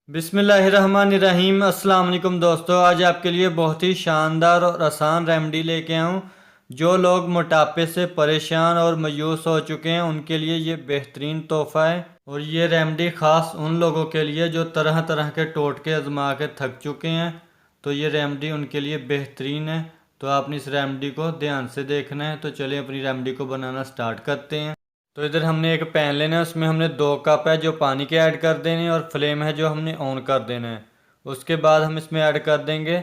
बिस्मिल्लाहिर्रहमानिर्रहीम। अस्सलाम वालेकुम दोस्तों, आज आपके लिए बहुत ही शानदार और आसान रेमेडी लेके आया हूँ। जो लोग मोटापे से परेशान और मायूस हो चुके हैं उनके लिए ये बेहतरीन तोहफ़ा है। और ये रेमेडी ख़ास उन लोगों के लिए जो तरह तरह के टोटके आजमा के थक चुके हैं, तो ये रेमेडी उनके लिए बेहतरीन है। तो आपने इस रेमेडी को ध्यान से देखना है। तो चलिए अपनी रेमेडी को बनाना स्टार्ट करते हैं। तो इधर हमने एक पैन लेना है, उसमें हमने 2 कप है जो पानी के ऐड कर देने हैं और फ्लेम है जो हमने ऑन कर देना है। उसके बाद हम इसमें ऐड कर देंगे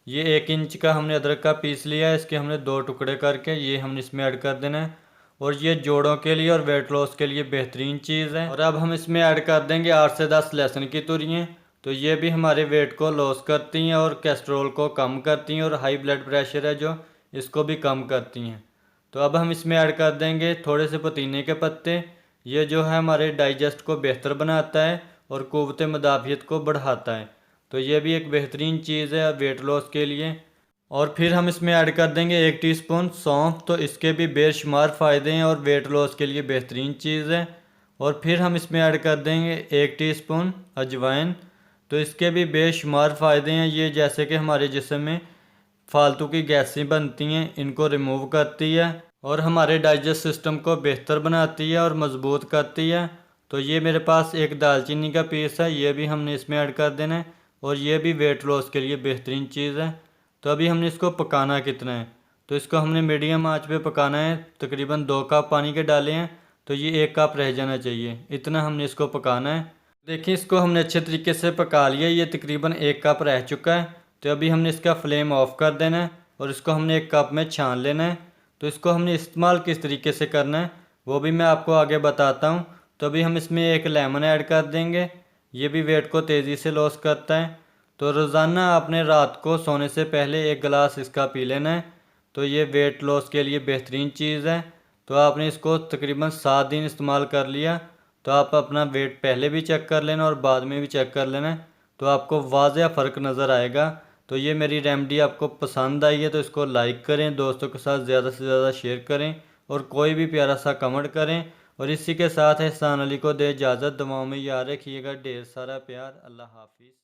ये 1 इंच का हमने अदरक का पीस लिया है, इसके हमने 2 टुकड़े करके ये हमने इसमें ऐड कर देना है। और ये जोड़ों के लिए और वेट लॉस के लिए बेहतरीन चीज़ है। और अब हम इसमें ऐड कर देंगे 8 से 10 लहसुन की तुरियाँ। तो ये भी हमारे वेट को लॉस करती हैं और कोलेस्ट्रॉल को कम करती हैं और हाई ब्लड प्रेशर है जो इसको भी कम करती हैं। तो अब हम इसमें ऐड कर देंगे थोड़े से पुदीने के पत्ते। ये जो है हमारे डाइजेस्ट को बेहतर बनाता है और क़ुव्वत मुदाफ़ियत को बढ़ाता है। तो ये भी एक बेहतरीन चीज़ है वेट लॉस के लिए। और फिर हम इसमें ऐड कर देंगे 1 टीस्पून सौंफ। तो इसके भी बेशुमार फ़ायदे हैं और वेट लॉस के लिए बेहतरीन चीज़ है। और फिर हम इसमें ऐड कर देंगे 1 टीस्पून अजवाइन। तो इसके भी बेशुमार फ़ायदे हैं। ये जैसे कि हमारे जिस्म में फालतू की गैसें बनती हैं इनको रिमूव करती है और हमारे डाइजेस्ट सिस्टम को बेहतर बनाती है और मज़बूत करती है। तो ये मेरे पास एक दालचीनी का पीस है, ये भी हमने इसमें ऐड कर देना है। और ये भी वेट लॉस के लिए बेहतरीन चीज़ है। तो अभी हमने इसको पकाना कितना है, तो इसको हमने मीडियम आंच पे पकाना है। तकरीबन 2 कप पानी के डाले हैं, तो ये 1 कप रह जाना चाहिए, इतना हमने इसको पकाना है। देखिए इसको हमने अच्छे तरीके से पका लिया, ये तकरीबन 1 कप रह चुका है। तो अभी हमने इसका फ्लेम ऑफ कर देना है और इसको हमने 1 कप में छान लेना है। तो इसको हमने इस्तेमाल किस तरीके से करना है वो भी मैं आपको आगे बताता हूँ। तो अभी हम इसमें एक लेमन ऐड कर देंगे, ये भी वेट को तेज़ी से लॉस करता है। तो रोज़ाना आपने रात को सोने से पहले 1 गिलास इसका पी लेना है। तो ये वेट लॉस के लिए बेहतरीन चीज़ है। तो आपने इसको तकरीबन 7 दिन इस्तेमाल कर लिया, तो आप अपना वेट पहले भी चेक कर लेना और बाद में भी चेक कर लेना, तो आपको वाज़ह फ़र्क नज़र आएगा। तो ये मेरी रेमेडी आपको पसंद आई है तो इसको लाइक करें, दोस्तों के साथ ज़्यादा से ज़्यादा शेयर करें और कोई भी प्यारा सा कमेंट करें। और इसी के साथ एहसान अली को दे इजाज़त। दुआओं में याद रखिएगा। ढेर सारा प्यार। अल्लाह हाफिज़।